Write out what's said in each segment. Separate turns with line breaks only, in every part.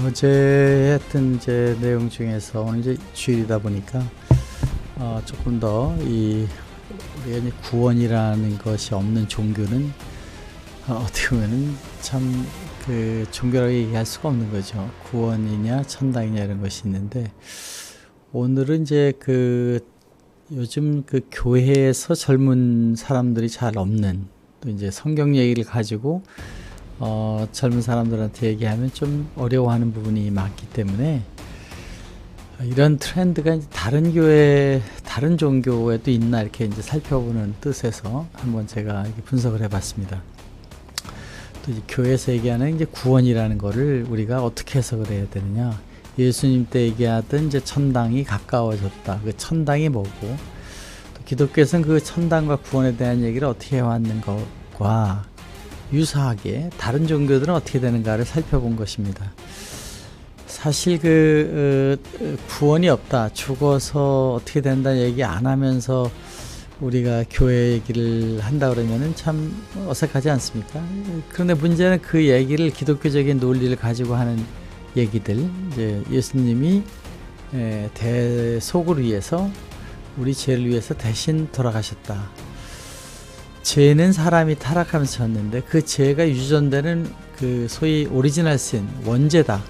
어제 했던 이제 내용 중에서 오늘 이제 주일이다 보니까 조금 더 우리가 이제 구원이라는 것이 없는 종교는 어떻게 보면은 참 그 종교라고 얘기할 수가 없는 거죠. 구원이냐 천당이냐 이런 것이 있는데, 오늘은 이제 요즘 교회에서 젊은 사람들이 잘 없는, 또 이제 성경 얘기를 가지고 젊은 사람들한테 얘기하면 좀 어려워하는 부분이 많기 때문에, 이런 트렌드가 이제 다른 교회, 다른 종교에도 있나 이렇게 이제 살펴보는 뜻에서 한번 제가 이렇게 분석을 해봤습니다. 또 이제 교회에서 얘기하는 이제 구원이라는 거를 우리가 어떻게 해석을 해야 되느냐? 예수님 때 얘기하던 이제 천당이 가까워졌다. 그 천당이 뭐고, 또 기독교에서는 그 천당과 구원에 대한 얘기를 어떻게 해왔는 것과 유사하게 다른 종교들은 어떻게 되는가를 살펴본 것입니다. 사실 구원이 없다, 죽어서 어떻게 된다는 얘기 안 하면서 우리가 교회 얘기를 한다 그러면은 참 어색하지 않습니까? 그런데 문제는 그 얘기를, 기독교적인 논리를 가지고 하는 얘기들, 이제 예수님이 대속을 위해서, 우리 죄를 위해서 대신 돌아가셨다. 죄는 사람이 타락하면서 졌는데 그 죄가 유전되는 소위 오리지널 신, 원죄다.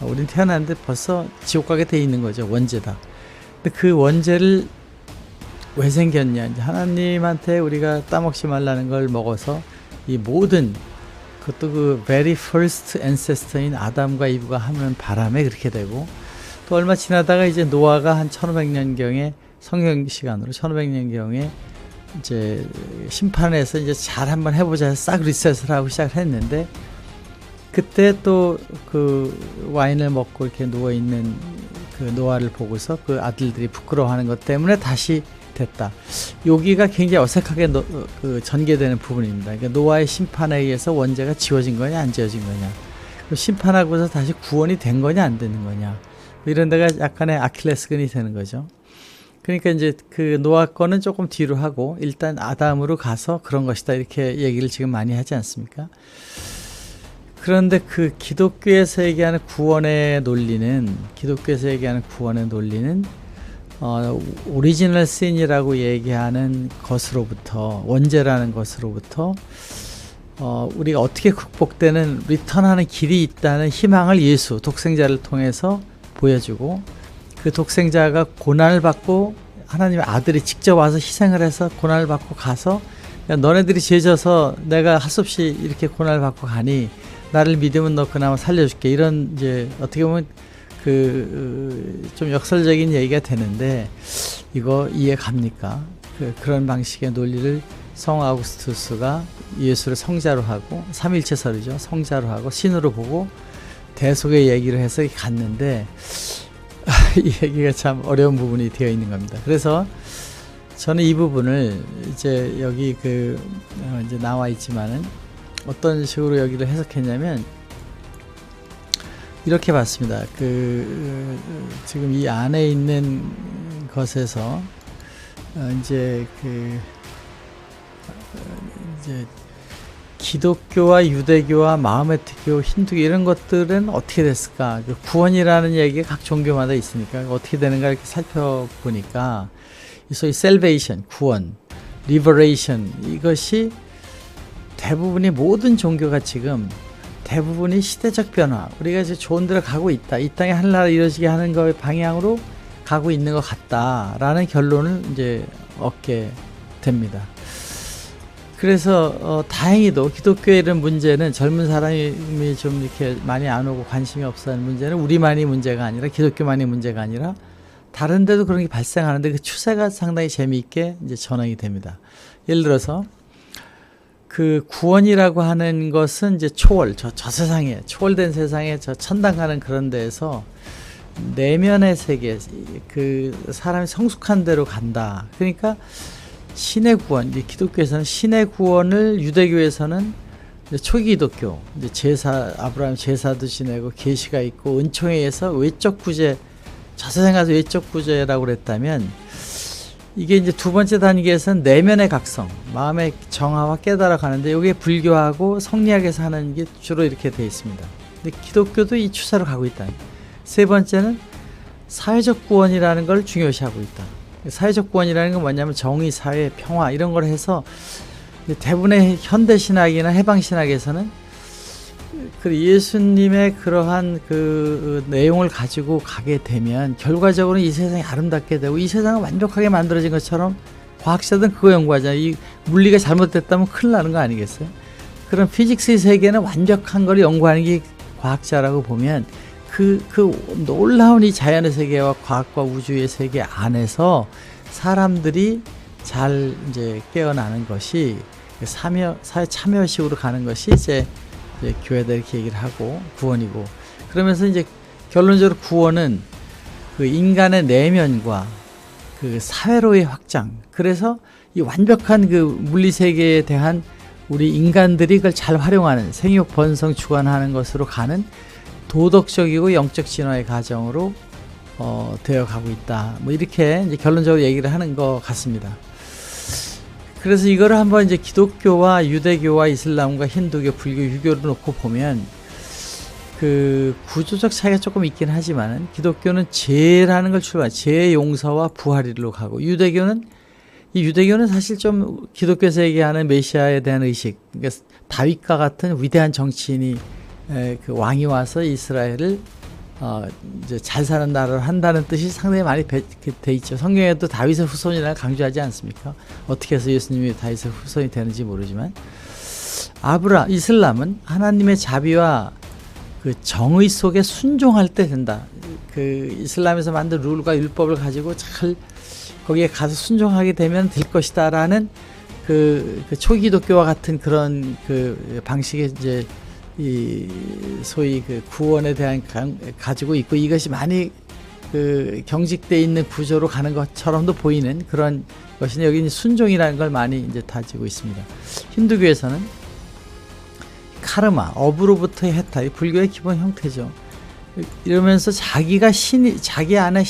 우린 태어났는데 벌써 지옥 가게 돼 있는 거죠. 원죄다. 근데 그 원죄를 왜 생겼냐? 이제 하나님한테 우리가 따먹지 말라는 걸 먹어서 이 모든, 그것도 very first ancestor인 아담과 이브가 하는 바람에 그렇게 되고, 또 얼마 지나다가 이제 노아가 한 1500년경에, 성경 시간으로 1500년경에 이제 심판해서 이제 잘 한번 해보자 해서 싹 리셋을 하고 시작을 했는데, 그때 또 와인을 먹고 이렇게 누워있는 노아를 보고서 그 아들들이 부끄러워하는 것 때문에 다시 됐다. 여기가 굉장히 어색하게 전개되는 부분입니다. 그러니까 노아의 심판에 의해서 원죄가 지워진 거냐 안 지워진 거냐, 심판하고서 다시 구원이 된 거냐 안 되는 거냐, 이런 데가 약간의 아킬레스건이 되는 거죠. 그러니까 이제 노아 거는 조금 뒤로 하고 일단 아담으로 가서 그런 것이다, 이렇게 얘기를 지금 많이 하지 않습니까? 그런데 기독교에서 얘기하는 구원의 논리는, 오리지널 신이라고 얘기하는 것으로부터, 원죄라는 것으로부터 우리가 어떻게 극복되는, 리턴하는 길이 있다는 희망을 예수, 독생자를 통해서 보여주고, 그 독생자가 고난을 받고 하나님의 아들이 직접 와서 희생을 해서 고난을 받고 가서, 야, 너네들이 죄져서 내가 할 수 없이 이렇게 고난을 받고 가니 나를 믿으면 너 그나마 살려줄게, 이런 이제 어떻게 보면 좀 역설적인 얘기가 되는데, 이거 이해 갑니까? 그런 방식의 논리를 성 아우구스투스가 예수를 성자로 하고, 삼일체설이죠, 성자로 하고 신으로 보고 대속의 얘기를 해서 갔는데, 이 얘기가 참 어려운 부분이 되어 있는 겁니다. 그래서 저는 이 부분을 이제 여기 이제 나와 있지만은 어떤 식으로 여기를 해석했냐면 이렇게 봤습니다. 지금 이 안에 있는 것에서 이제 기독교와 유대교와 마호메트 교, 힌두교 이런 것들은 어떻게 됐을까? 구원이라는 얘기가 각 종교마다 있으니까 어떻게 되는가 이렇게 살펴보니까, 소위 salvation, 구원, liberation, 이것이 대부분이, 모든 종교가 지금 대부분이 시대적 변화, 우리가 이제 좋은 데로 가고 있다, 이 땅에 하늘나라 이루어지게 하는 거의 방향으로 가고 있는 것 같다라는 결론을 이제 얻게 됩니다. 그래서 다행히도 기독교의 이런 문제는, 젊은 사람이 좀 이렇게 많이 안 오고 관심이 없어하는 문제는 우리만이 문제가 아니라, 기독교만이 문제가 아니라 다른 데도 그런 게 발생하는데, 그 추세가 상당히 재미있게 이제 전환이 됩니다. 예를 들어서 구원이라고 하는 것은 이제 초월, 저 세상에, 초월된 세상에, 저 천당 가는 그런 데에서 내면의 세계, 사람이 성숙한 대로 간다. 그러니까 신의 구원, 이제 기독교에서는 신의 구원을, 유대교에서는 이제 초기 기독교, 이제 아브라함 제사도 지내고 계시가 있고 은총에 의해서 외적 구제, 저 세상 가서 외적 구제라고 그랬다면, 이게 이제 두 번째 단계에서는 내면의 각성, 마음의 정화와 깨달아 가는데, 이게 불교하고 성리학에서 하는 게 주로 이렇게 되어 있습니다. 근데 기독교도 이 추세로 가고 있다. 세 번째는 사회적 구원이라는 걸 중요시하고 있다. 사회적 구원이라는 건 뭐냐면 정의, 사회, 평화 이런 걸 해서 대부분의 현대신학이나 해방신학에서는 그 예수님의 그러한 그 내용을 가지고 가게 되면 결과적으로 이 세상이 아름답게 되고 이 세상은 완벽하게 만들어진 것처럼 과학자들은 그거 연구하잖아요. 이 물리가 잘못됐다면 큰일 나는 거 아니겠어요? 그런 피직스의 세계는 완벽한 걸 연구하는 게 과학자라고 보면 그 놀라운 이 자연의 세계와 과학과 우주의 세계 안에서 사람들이 잘 이제 깨어나는 것이 사회 참여식으로 가는 것이 이제 교회들 이렇게 얘기를 하고 구원이고, 그러면서 이제 결론적으로 구원은 그 인간의 내면과 그 사회로의 확장, 그래서 이 완벽한 그 물리 세계에 대한 우리 인간들이 그걸 잘 활용하는 생육 번성 주관하는 것으로 가는 도덕적이고 영적 진화의 과정으로 되어 가고 있다. 뭐 이렇게 이제 결론적으로 얘기를 하는 것 같습니다. 그래서 이거를 한번 이제 기독교와 유대교와 이슬람과 힌두교, 불교, 유교를 놓고 보면 그 구조적 차이가 조금 있긴 하지만 기독교는 죄라는 걸 출발, 죄의 용서와 부활이로 가고, 유대교는 사실 좀 기독교에서 얘기하는 메시아에 대한 의식, 그러니까 다윗과 같은 위대한 정치인이 그 왕이 와서 이스라엘을 이제 잘 사는 나라를 한다는 뜻이 상당히 많이 돼 있죠. 성경에도 다윗의 후손이라고 강조하지 않습니까? 어떻게 해서 예수님이 다윗의 후손이 되는지 모르지만, 이슬람은 하나님의 자비와 그 정의 속에 순종할 때 된다. 그 이슬람에서 만든 룰과 율법을 가지고 잘 거기에 가서 순종하게 되면 될 것이다라는 그 초기독교와 같은 그런 그 방식의 이제 이 소위 그 구원에 대한 가지고 있고, 이것이 많이 그 경직돼 있는 구조로 가는 것처럼도 보이는 그런 것이 여기 순종이라는 걸 많이 이제 다지고 있습니다. 힌두교에서는 카르마, 업으로부터의 해탈이 불교의 기본 형태죠. 이러면서 자기가 자기 안에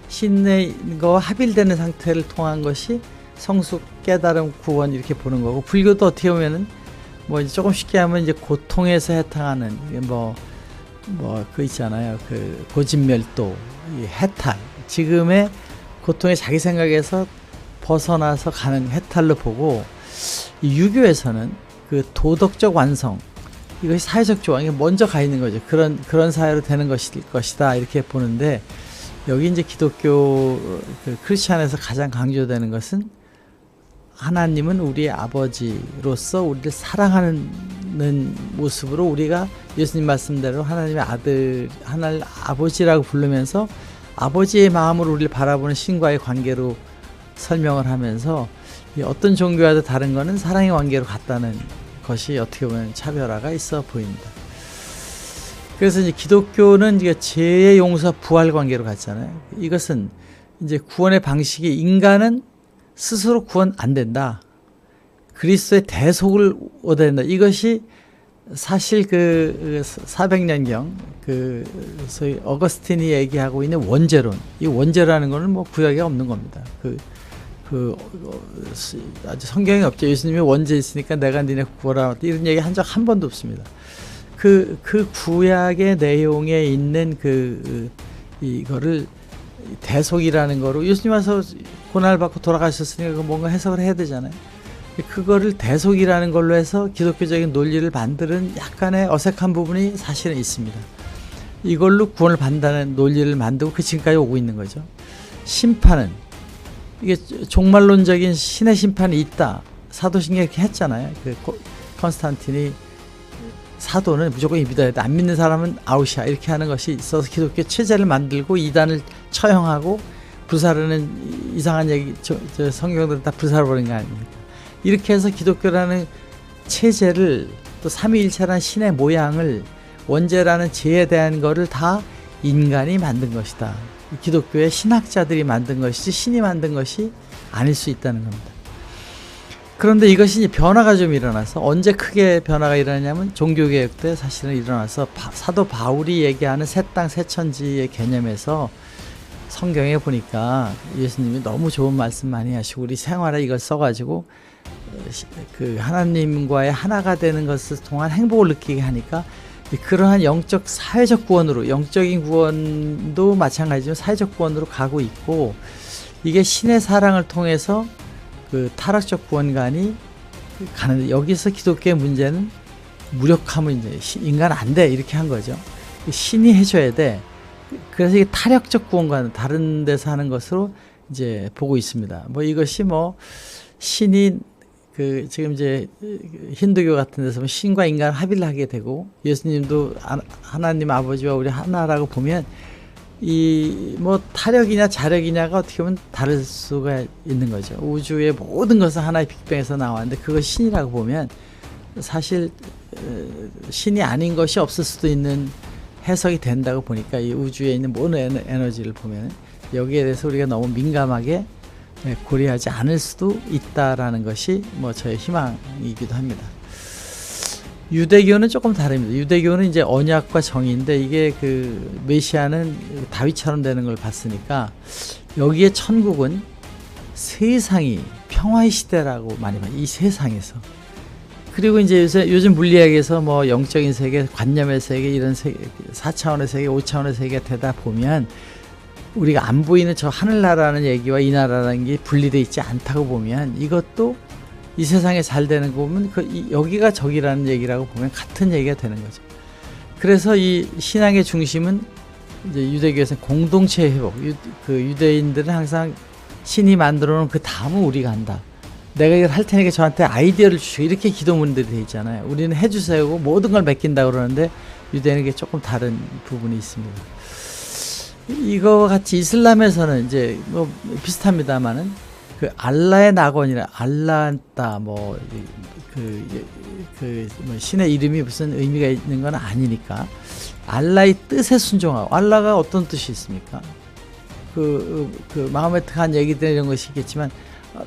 신의 거와 합일되는 상태를 통한 것이 성숙, 깨달음, 구원 이렇게 보는 거고, 불교도 어떻게 보면은 뭐 이제 조금 쉽게 하면 이제 고통에서 해탈하는 그 있잖아요. 그 고진멸도, 이 해탈, 지금의 고통의 자기 생각에서 벗어나서 가는 해탈로 보고, 이 유교에서는 그 도덕적 완성, 이것이 사회적 조항이 먼저 가 있는 거죠. 그런 사회로 되는 것이다 이렇게 보는데, 여기 이제 기독교 그 크리스찬에서 가장 강조되는 것은 하나님은 우리의 아버지로서 우리를 사랑하는 모습으로, 우리가 예수님 말씀대로 하나님의 아들, 하나님 아버지라고 부르면서 아버지의 마음으로 우리를 바라보는 신과의 관계로 설명을 하면서, 어떤 종교와도 다른 거는 사랑의 관계로 갔다는 것이 어떻게 보면 차별화가 있어 보입니다. 그래서 이제 기독교는 이제 죄의 용서, 부활 관계로 갔잖아요. 이것은 이제 구원의 방식이 인간은 스스로 구원 안 된다. 그리스도의 대속을 얻어야 된다. 이것이 사실 그 400년경 그 소위 어거스틴이 얘기하고 있는 원죄론. 이 원죄라는 거는 뭐 구약에 없는 겁니다. 아주 성경에 없죠. 예수님이 원죄 있으니까 내가 니네 구하라, 이런 얘기 한 적 한 번도 없습니다. 그 구약의 내용에 있는 이거를 대속이라는 거로, 예수님 와서 고난을 받고 돌아가셨으니까 뭔가 해석을 해야 되잖아요. 그거를 대속이라는 걸로 해서 기독교적인 논리를 만드는 약간의 어색한 부분이 사실은 있습니다. 이걸로 구원을 받는다는 논리를 만들고 지금까지 오고 있는 거죠. 심판은, 이게 종말론적인 신의 심판이 있다. 사도신경에 이렇게 했잖아요. 컨스탄틴이 사도는 무조건 믿어야 돼, 안 믿는 사람은 아웃이야, 이렇게 하는 것이 있어서 기독교 체제를 만들고 이단을 처형하고 불사르는 이상한 얘기, 성경들은 다 불사르버린 거 아닙니까? 이렇게 해서 기독교라는 체제를, 또 삼위일체라는 신의 모양을, 원죄라는 죄에 대한 거를 다 인간이 만든 것이다. 기독교의 신학자들이 만든 것이지 신이 만든 것이 아닐 수 있다는 겁니다. 그런데 이것이 이제 변화가 좀 일어나서, 언제 크게 변화가 일어나냐면 종교개혁 때 사실은 일어나서 사도 바울이 얘기하는 새 땅 새 천지의 개념에서 성경에 보니까 예수님이 너무 좋은 말씀 많이 하시고 우리 생활에 이걸 써가지고 그 하나님과의 하나가 되는 것을 통한 행복을 느끼게 하니까 그러한 영적 사회적 구원으로, 영적인 구원도 마찬가지지만 사회적 구원으로 가고 있고, 이게 신의 사랑을 통해서 그 타락적 구원관이 가는데, 여기서 기독교의 문제는 무력하면 이제 인간 안 돼 이렇게 한 거죠. 신이 해줘야 돼. 그래서 이게 타락적 구원과는 다른 데서 하는 것으로 이제 보고 있습니다. 뭐 이것이 뭐 신이 그 지금 이제 힌두교 같은 데서 신과 인간 합의를 하게 되고, 예수님도 하나님 아버지와 우리 하나라고 보면 이 뭐 타력이냐 자력이냐가 어떻게 보면 다를 수가 있는 거죠. 우주의 모든 것은 하나의 빅뱅에서 나왔는데 그것이 신이라고 보면 사실 신이 아닌 것이 없을 수도 있는 해석이 된다고 보니까, 이 우주에 있는 모든 에너지를 보면 여기에 대해서 우리가 너무 민감하게 고려하지 않을 수도 있다라는 것이 뭐 저의 희망이기도 합니다. 유대교는 조금 다릅니다. 유대교는 이제 언약과 정의인데, 이게 그 메시아는 다윗처럼 되는 걸 봤으니까 여기에 천국은 세상이 평화의 시대라고 많이 봐요. 이 세상에서. 그리고 이제 요즘 물리학에서 뭐 영적인 세계, 관념의 세계, 이런 세계, 4차원의 세계, 5차원의 세계가 되다 보면 우리가 안 보이는 저 하늘나라라는 얘기와 이 나라라는 게 분리되어 있지 않다고 보면, 이것도 이 세상에 잘 되는 거 보면 여기가 저기라는 얘기라고 보면 같은 얘기가 되는 거죠. 그래서 이 신앙의 중심은 이제 유대교에서는 공동체 회복. 그 유대인들은 항상 신이 만들어 놓은 그 다음은 우리가 한다. 내가 이걸 할 테니까 저한테 아이디어를 주시고, 이렇게 기도문들이 되어 있잖아요. 우리는 해주세요 모든 걸 맡긴다고 그러는데, 유대인에게 조금 다른 부분이 있습니다. 이거와 같이 이슬람에서는 이제 뭐 비슷합니다만은 그 알라의 낙원이라, 알라다 뭐 뭐 신의 이름이 무슨 의미가 있는 건 아니니까 알라의 뜻에 순종하고, 알라가 어떤 뜻이 있습니까? 그 마음에 득한 얘기들 이런 것이 있겠지만,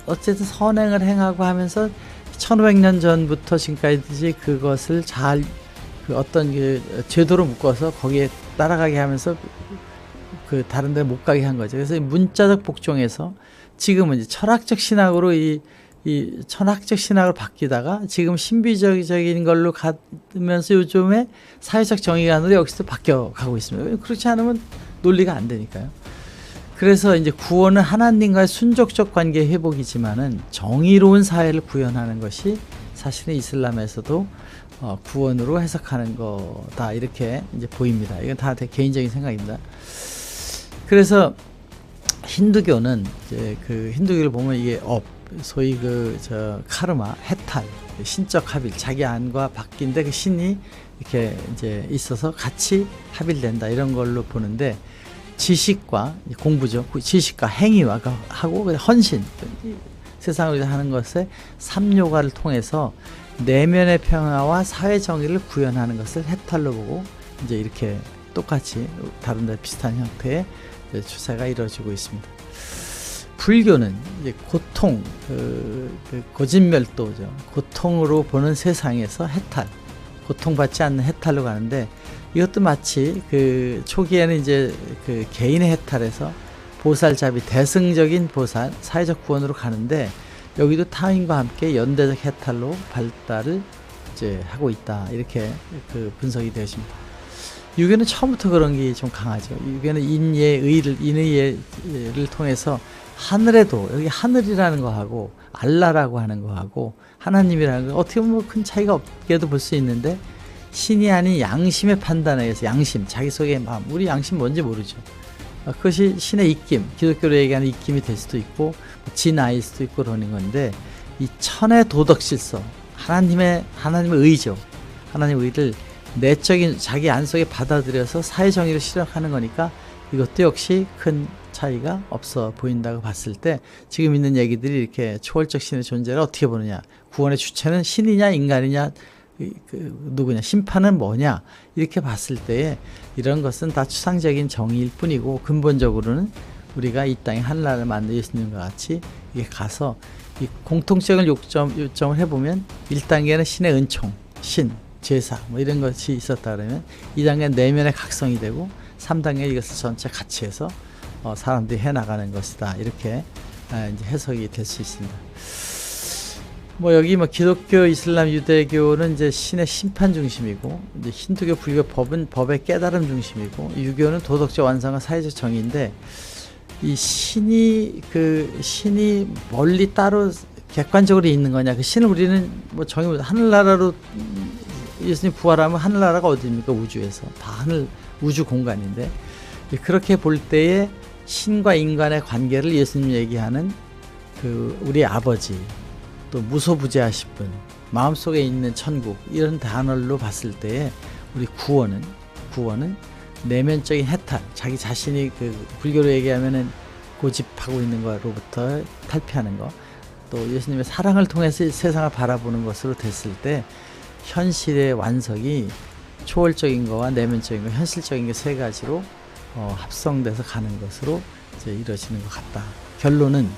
어쨌든 선행을 행하고 하면서 1500년 전부터 지금까지 그것을 잘 그 어떤 그 제도로 묶어서 거기에 따라가게 하면서 그 다른 데 못 가게 한 거죠. 그래서 문자적 복종에서 지금은 이제 철학적 신학으로 이 천학적 신학으로 바뀌다가 지금 신비적인 걸로 가면서 요즘에 사회적 정의관으로 여기서 바뀌어 가고 있습니다. 그렇지 않으면 논리가 안 되니까요. 그래서 이제 구원은 하나님과의 순종적 관계 회복이지만은 정의로운 사회를 구현하는 것이 사실은 이슬람에서도 구원으로 해석하는 거다, 이렇게 이제 보입니다. 이건 다 개인적인 생각입니다. 그래서 힌두교는 이제 그 힌두교를 보면 이게 소위 카르마, 해탈, 신적 합일, 자기 안과 바뀐데 그 신이 이렇게 이제 있어서 같이 합일된다, 이런 걸로 보는데, 지식과 공부죠. 지식과 행위와 하고 헌신, 세상을 하는 것에 삼요가를 통해서 내면의 평화와 사회 정의를 구현하는 것을 해탈로 보고, 이제 이렇게 똑같이 다른 데 비슷한 형태의 추세가 이루어지고 있습니다. 불교는 이제 고통, 고진멸도죠. 고통으로 보는 세상에서 해탈, 고통받지 않는 해탈로 가는데, 이것도 마치 그 초기에는 이제 그 개인의 해탈에서 보살잡이, 대승적인 보살, 사회적 구원으로 가는데, 여기도 타인과 함께 연대적 해탈로 발달을 이제 하고 있다, 이렇게 그 분석이 되어집니다. 유교는 처음부터 그런 게 좀 강하죠. 유교는 인의를 통해서 하늘에도, 여기 하늘이라는 거하고 알라라고 하는 거하고 하나님이라는 거 어떻게 보면 큰 차이가 없게도 볼 수 있는데, 신이 아닌 양심의 판단에 의해서, 양심, 자기 속의 마음, 우리 양심 뭔지 모르죠. 그것이 신의 입김, 기독교로 얘기하는 입김이 될 수도 있고 진아일 수도 있고 그러는 건데, 이 천의 도덕 질서, 하나님의 의죠. 하나님의 의를 내적인 자기 안속에 받아들여서 사회정의를 실현하는 거니까, 이것도 역시 큰 차이가 없어 보인다고 봤을 때, 지금 있는 얘기들이 이렇게 초월적 신의 존재를 어떻게 보느냐, 구원의 주체는 신이냐 인간이냐, 누구냐, 심판은 뭐냐, 이렇게 봤을 때에 이런 것은 다 추상적인 정의일 뿐이고, 근본적으로는 우리가 이 땅에 하늘나라를 만든 예수님과 같이 이게 가서 이 공통적인 요점을 해보면, 1단계는 신의 은총, 신, 제사 뭐 이런 것이 있었다 그러면, 2단계는 내면의 각성이 되고, 3단계 이것을 전체 같이 해서 사람들이 해나가는 것이다, 이렇게 이제 해석이 될 수 있습니다. 뭐 여기 뭐 기독교, 이슬람, 유대교는 이제 신의 심판 중심이고, 이제 힌두교, 불교 법은 법의 깨달음 중심이고, 유교는 도덕적 완성과 사회적 정의인데, 이 신이 멀리 따로 객관적으로 있는 거냐? 그 신을 우리는 뭐 정의, 하늘나라로 예수님 부활하면 하늘나라가 어디입니까? 우주에서 다 우주 공간인데, 그렇게 볼 때에 신과 인간의 관계를 예수님 얘기하는 그 우리 아버지, 또 무소부재하신 분, 마음속에 있는 천국, 이런 단어로 봤을 때에 우리 구원은 내면적인 해탈, 자기 자신이 그 불교로 얘기하면은 고집하고 있는 거로부터 탈피하는 거, 또 예수님의 사랑을 통해서 세상을 바라보는 것으로 됐을 때 현실의 완성이 초월적인 거와 내면적인 거, 현실적인 게 세 가지로 합성돼서 가는 것으로 이제 이루어지는 것 같다. 결론은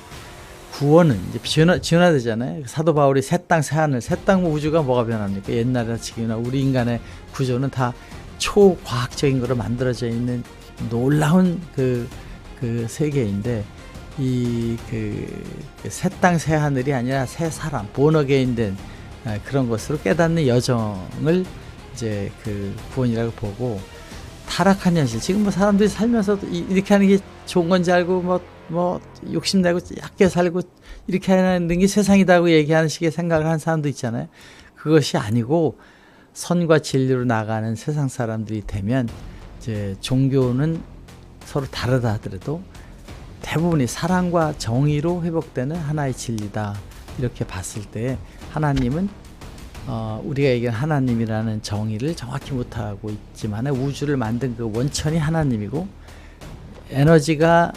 구원은 이제 진화되잖아요. 사도 바울이 새 땅 새 하늘, 새 땅 우주가 뭐가 변합니까? 옛날이나 지금이나 우리 인간의 구조는 다 초과학적인 거로 만들어져 있는 놀라운 그 세계인데, 이 새 땅 새 하늘이 아니라 새 사람, 본어게인된 그런 것으로 깨닫는 여정을 이제 그 구원이라고 보고, 타락한 현실, 지금 뭐 사람들이 살면서 이렇게 하는 게 좋은 건지 알고 뭐 욕심내고 얕게 살고 이렇게 하는 게 세상이다고 얘기하는 식의 생각을 하는 사람도 있잖아요. 그것이 아니고 선과 진리로 나가는 세상 사람들이 되면, 이제 종교는 서로 다르다 하더라도 대부분이 사랑과 정의로 회복되는 하나의 진리다, 이렇게 봤을 때 하나님은 우리가 얘기하는 하나님이라는 정의를 정확히 못하고 있지만, 우주를 만든 그 원천이 하나님이고, 에너지가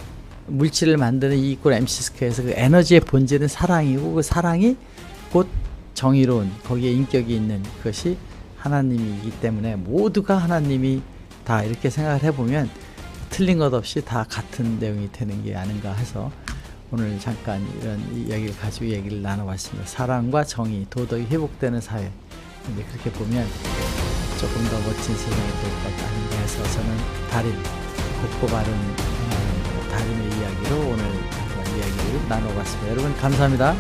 물질을 만드는 E = MC 스퀘어에서 그 에너지의 본질은 사랑이고, 그 사랑이 곧 정의로운, 거기에 인격이 있는 것이 하나님이기 때문에 모두가 하나님이 다, 이렇게 생각을 해보면 틀린 것 없이 다 같은 내용이 되는 게 아닌가 해서 오늘 잠깐 이런 이야기를 가지고 얘기를 나눠봤습니다. 사랑과 정의, 도덕이 회복되는 사회. 근데 그렇게 보면 조금 더 멋진 세상이 될 것 아닌가 해서 저는 달인, 곱고 바른 달인의 이야기로 오늘 한번 이야기를 나눠봤습니다. 여러분 감사합니다.